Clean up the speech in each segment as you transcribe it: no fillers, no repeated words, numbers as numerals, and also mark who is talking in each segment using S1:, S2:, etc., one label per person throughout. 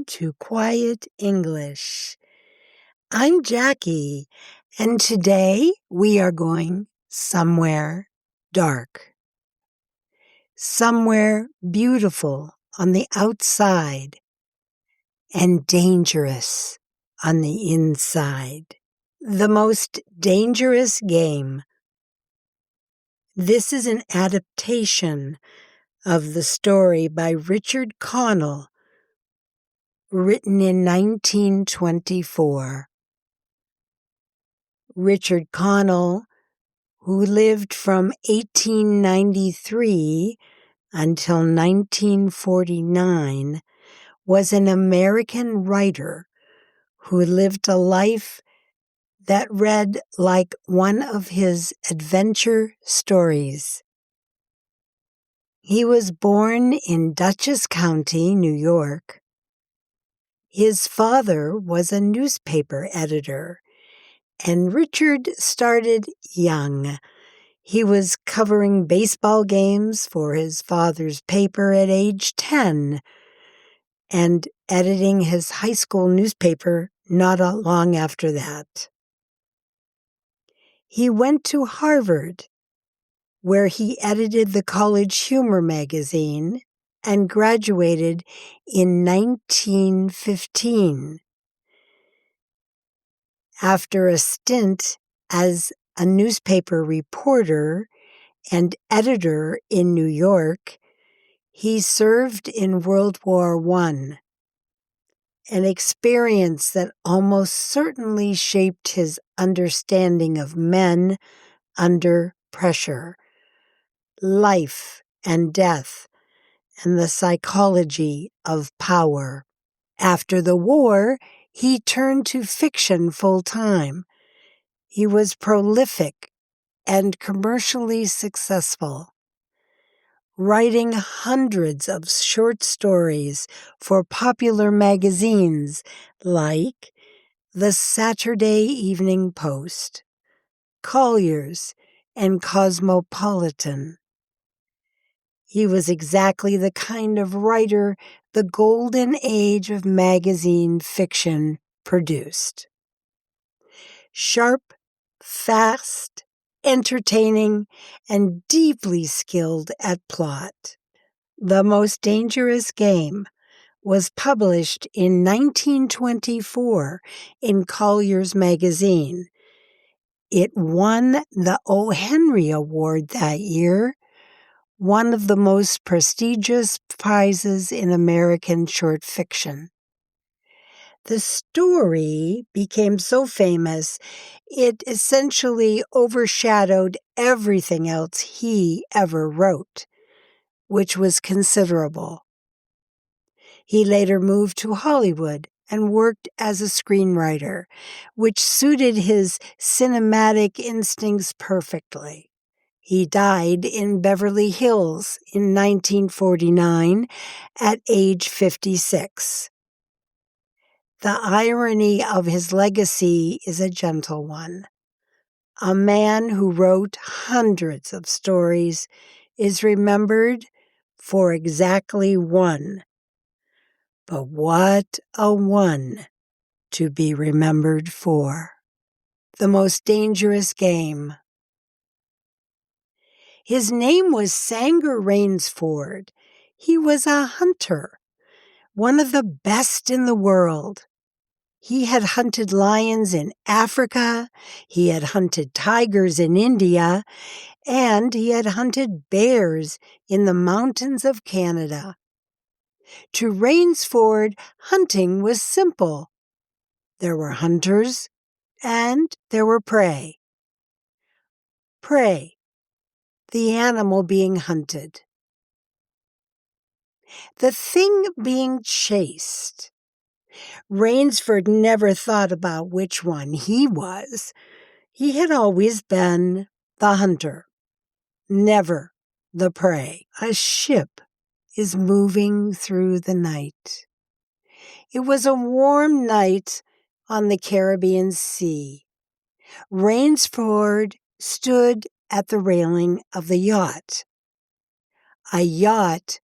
S1: to Quiet English. I'm Jacque, and today we are going somewhere dark, somewhere beautiful on the outside and dangerous on the inside. The Most Dangerous Game. This is an adaptation of the story by Richard Connell, written in 1924. Richard Connell, who lived from 1893 until 1949, was an American writer who lived a life that read like one of his adventure stories. He was born in Dutchess County, New York. His father was a newspaper editor, and Richard started young. He was covering baseball games for his father's paper at age 10 and editing his high school newspaper not long after that. He went to Harvard, where he edited the college humor magazine and graduated in 1915. After a stint as a newspaper reporter and editor in New York, he served in World War I, an experience that almost certainly shaped his understanding of men under pressure, life and death, and the psychology of power. After the war, he turned to fiction full-time. He was prolific and commercially successful, writing hundreds of short stories for popular magazines like the Saturday Evening Post, Collier's, and Cosmopolitan. He was exactly the kind of writer the golden age of magazine fiction produced. Sharp, fast, entertaining, and deeply skilled at plot. The Most Dangerous Game was published in 1924 in Collier's magazine. It won the O. Henry Award that year, one of the most prestigious prizes in American short fiction. The story became so famous, it essentially overshadowed everything else he ever wrote, which was considerable. He later moved to Hollywood and worked as a screenwriter, which suited his cinematic instincts perfectly. He died in Beverly Hills in 1949 at age 56. The irony of his legacy is a gentle one. A man who wrote hundreds of stories is remembered for exactly one. But what a one to be remembered for. The Most Dangerous Game. His name was Sanger Rainsford. He was a hunter, one of the best in the world. He had hunted lions in Africa, he had hunted tigers in India, and he had hunted bears in the mountains of Canada. To Rainsford, hunting was simple. There were hunters, and there were prey. Prey, the animal being hunted. The thing being chased. Rainsford never thought about which one he was. He had always been the hunter, never the prey. A ship is moving through the night. It was a warm night on the Caribbean Sea. Rainsford stood at the railing of the yacht. A yacht,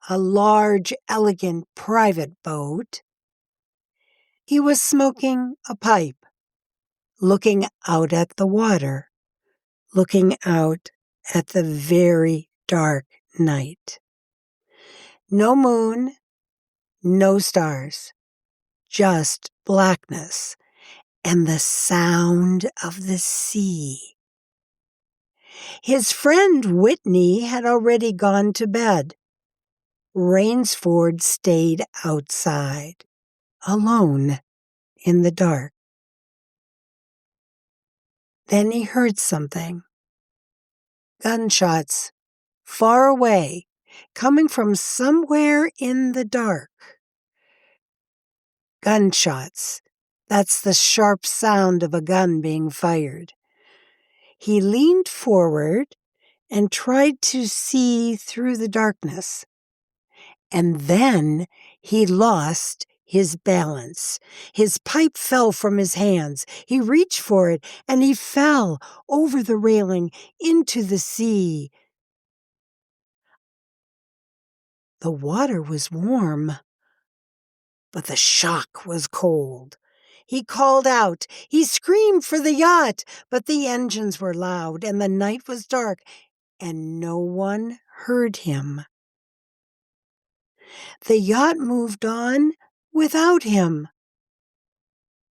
S1: a large, elegant private boat, He was smoking a pipe, looking out at the water, looking out at the very dark night. No moon, no stars, just blackness and the sound of the sea. His friend Whitney had already gone to bed. Rainsford stayed outside, alone in the dark. Then he heard something. Gunshots, far away, coming from somewhere in the dark. Gunshots. That's the sharp sound of a gun being fired. He leaned forward and tried to see through the darkness. And then he lost his balance. His pipe fell from his hands. He reached for it, and he fell over the railing into the sea. The water was warm, but the shock was cold. He called out. He screamed for the yacht, but the engines were loud, and the night was dark, and no one heard him. The yacht moved on without him.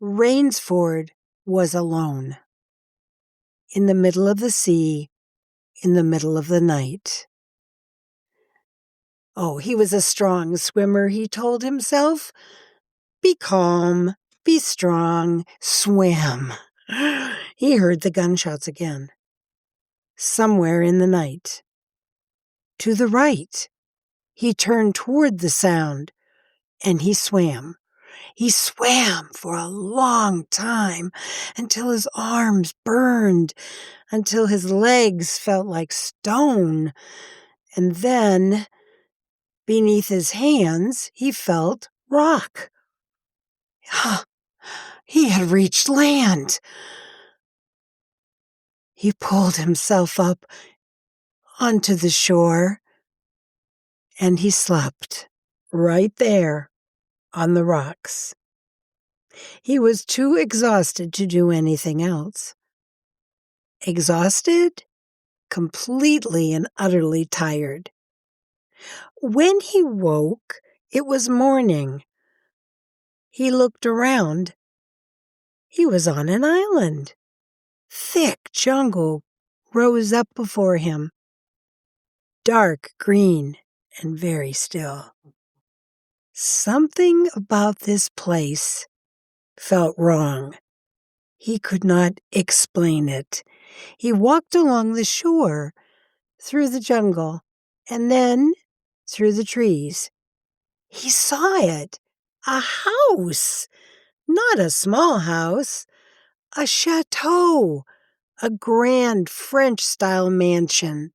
S1: Rainsford was alone, in the middle of the sea, in the middle of the night. Oh, he was a strong swimmer, he told himself. Be calm, be strong, swim. He heard the gunshots again. Somewhere in the night. To the right. He turned toward the sound, and he swam. He swam for a long time until his arms burned, until his legs felt like stone. And then, beneath his hands, he felt rock. He had reached land. He pulled himself up onto the shore, and he slept right there on the rocks. He was too exhausted to do anything else. Exhausted? Completely and utterly tired. When he woke, it was morning. He looked around. He was on an island. Thick jungle rose up before him, dark green and very still. Something about this place felt wrong. He could not explain it. He walked along the shore, through the jungle, and then through the trees. He saw it. A house. Not a small house. A chateau. A grand French-style mansion.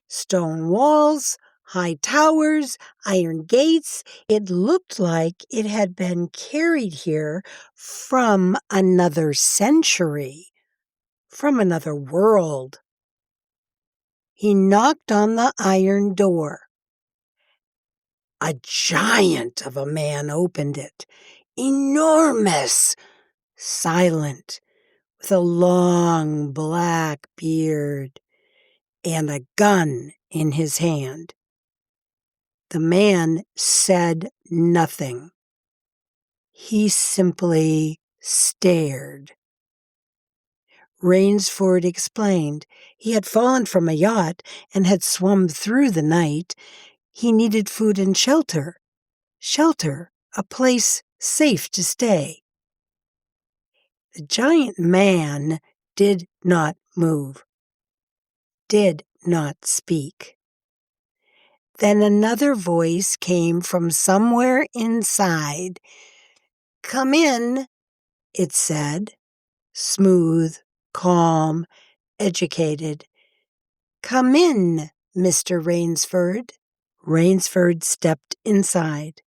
S1: Stone walls, high towers, iron gates. It looked like it had been carried here from another century, from another world. He knocked on the iron door. A giant of a man opened it, enormous, silent, with a long black beard and a gun in his hand. The man said nothing. He simply stared. Rainsford explained he had fallen from a yacht and had swum through the night. He needed food and shelter. Shelter, a place safe to stay. The giant man did not move, did not speak. Then another voice came from somewhere inside. "Come in," it said, smooth, calm, educated. "Come in, Mr. Rainsford." Rainsford stepped inside,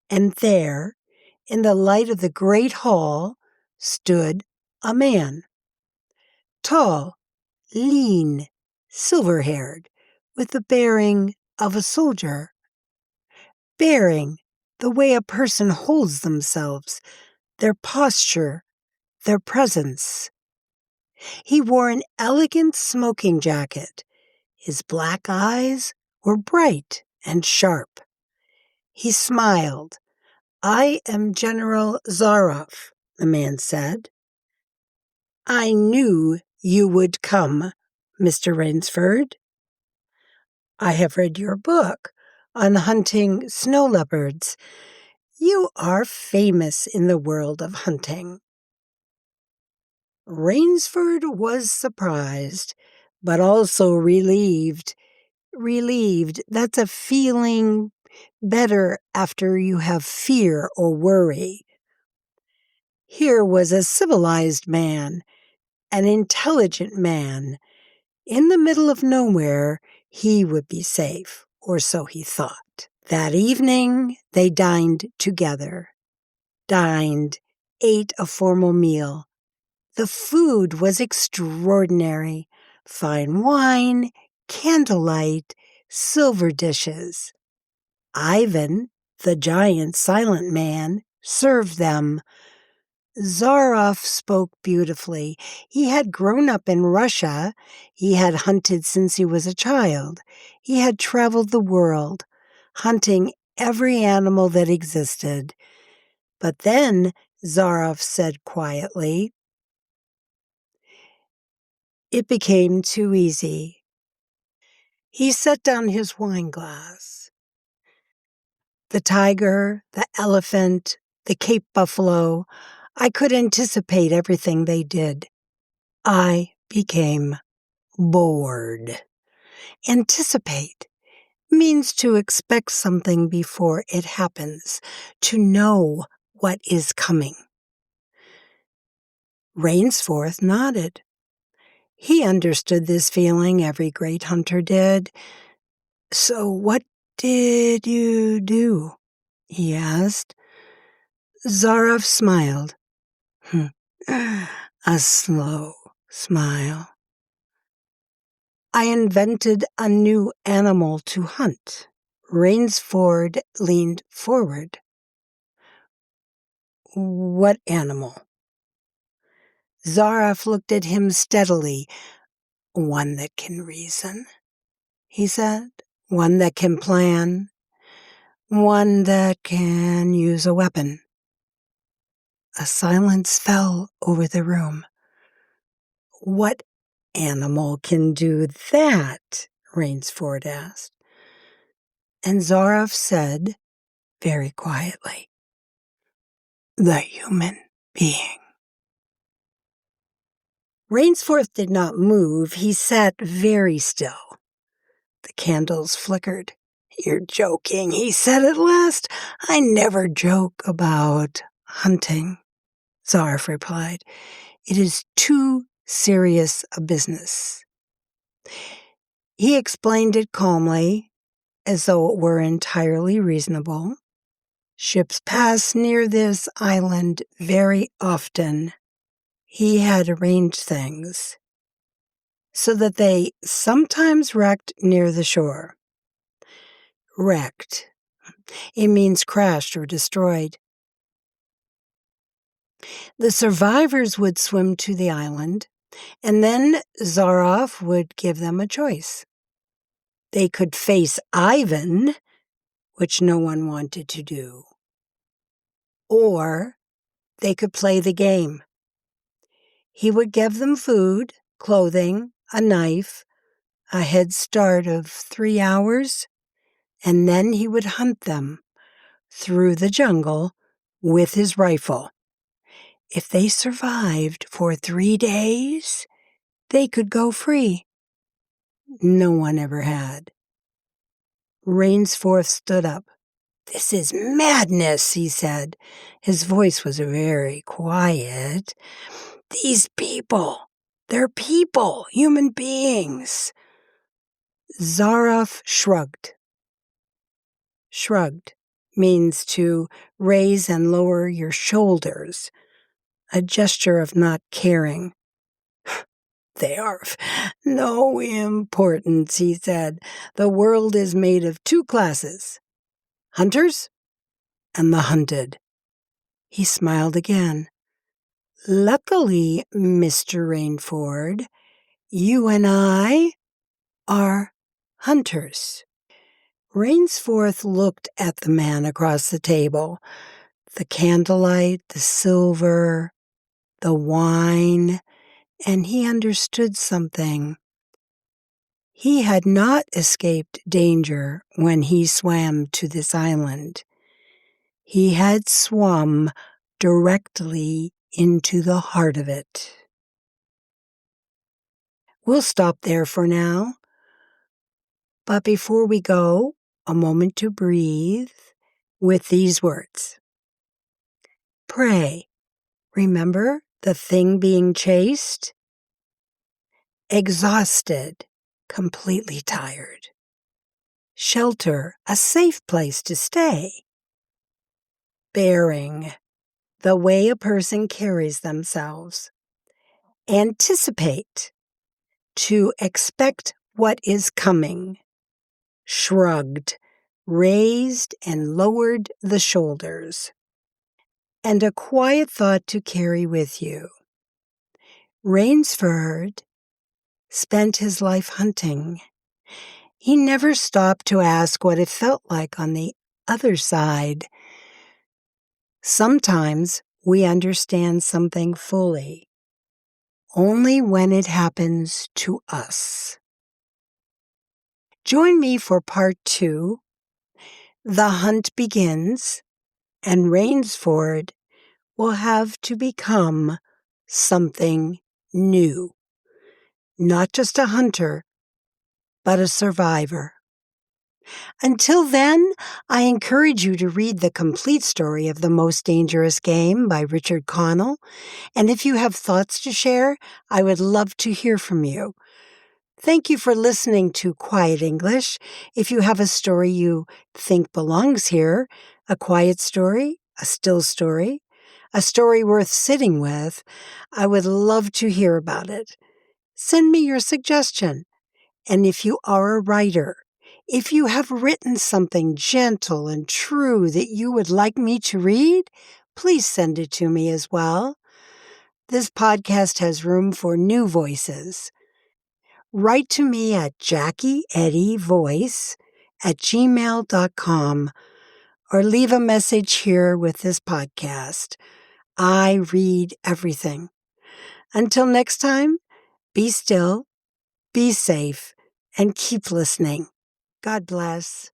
S1: and there, in the light of the great hall, stood a man. Tall, lean, silver-haired, with the bearing of a soldier. Bearing the way a person holds themselves, their posture, their presence. He wore an elegant smoking jacket. His black eyes were bright and sharp. He smiled. "I am General Zaroff," the man said. "I knew you would come, Mr. Rainsford. I have read your book on hunting snow leopards. You are famous in the world of hunting." Rainsford was surprised, but also relieved. Relieved, that's a feeling better after you have fear or worry. Here was a civilized man, an intelligent man. In the middle of nowhere, he would be safe, or so he thought. That evening, they dined together. Ate a formal meal. The food was extraordinary. Fine wine, candlelight, silver dishes. Ivan, the giant silent man, served them. Zaroff spoke beautifully. He had grown up in Russia. He had hunted since he was a child. He had traveled the world, hunting every animal that existed. But then Zaroff said quietly, "It became too easy." He set down his wine glass. The tiger, the elephant, the Cape buffalo, I could anticipate everything they did. I became bored. Anticipate means to expect something before it happens, to know what is coming. Rainsford nodded. He understood this feeling, every great hunter did. "So what did you do?" he asked. Zaroff smiled. A slow smile. "I invented a new animal to hunt." Rainsford leaned forward. "What animal?" Zaroff looked at him steadily. "One that can reason," he said. "One that can plan. One that can use a weapon." A silence fell over the room. "What animal can do that?" Rainsford asked. And Zaroff said, very quietly, "The human being." Rainsford did not move. He sat very still. The candles flickered. "You're joking," he said at last. "I never joke about hunting," Zaroff replied. "It is too serious a business." He explained it calmly, as though it were entirely reasonable. "Ships pass near this island very often." He had arranged things so that they sometimes wrecked near the shore. Wrecked. It means crashed or destroyed. The survivors would swim to the island, and then Zaroff would give them a choice. They could face Ivan, which no one wanted to do, or they could play the game. He would give them food, clothing, a knife, a head start of 3 hours, and then he would hunt them through the jungle with his rifle. If they survived for 3 days, they could go free. No one ever had. Rainsford stood up. "This is madness," he said. His voice was very quiet. "These people, they're people, human beings." Zaroff shrugged. Shrugged means to raise and lower your shoulders, a gesture of not caring. "They are of no importance," he said. "The world is made of 2 classes. Hunters and the hunted. He smiled again. Luckily, Mr. Rainsford, you and I are hunters. Rainsford looked at the man across the table. The candlelight, the silver, the wine, and he understood something. He had not escaped danger when he swam to this island. He had swum directly into the heart of it. We'll stop there for now. But before we go, a moment to breathe with these words. Pray. Remember the thing being chased? Exhausted, completely tired. Shelter, a safe place to stay. Bearing, the way a person carries themselves. Anticipate, to expect what is coming. Shrugged, raised and lowered the shoulders. And a quiet thought to carry with you. Rainsford spent his life hunting. He never stopped to ask what it felt like on the other side. Sometimes we understand something fully, only when it happens to us. Join me for part 2. The hunt begins, and Rainsford will have to become something new. Not just a hunter, but a survivor. Until then, I encourage you to read the complete story of The Most Dangerous Game by Richard Connell. And if you have thoughts to share, I would love to hear from you. Thank you for listening to Quiet English. If you have a story you think belongs here, a quiet story, a still story, a story worth sitting with, I would love to hear about it. Send me your suggestion. And if you are a writer, if you have written something gentle and true that you would like me to read, please send it to me as well. This podcast has room for new voices. Write to me at JacqueEddieVoice@gmail.com or leave a message here with this podcast. I read everything. Until next time, be still, be safe, and keep listening. God bless.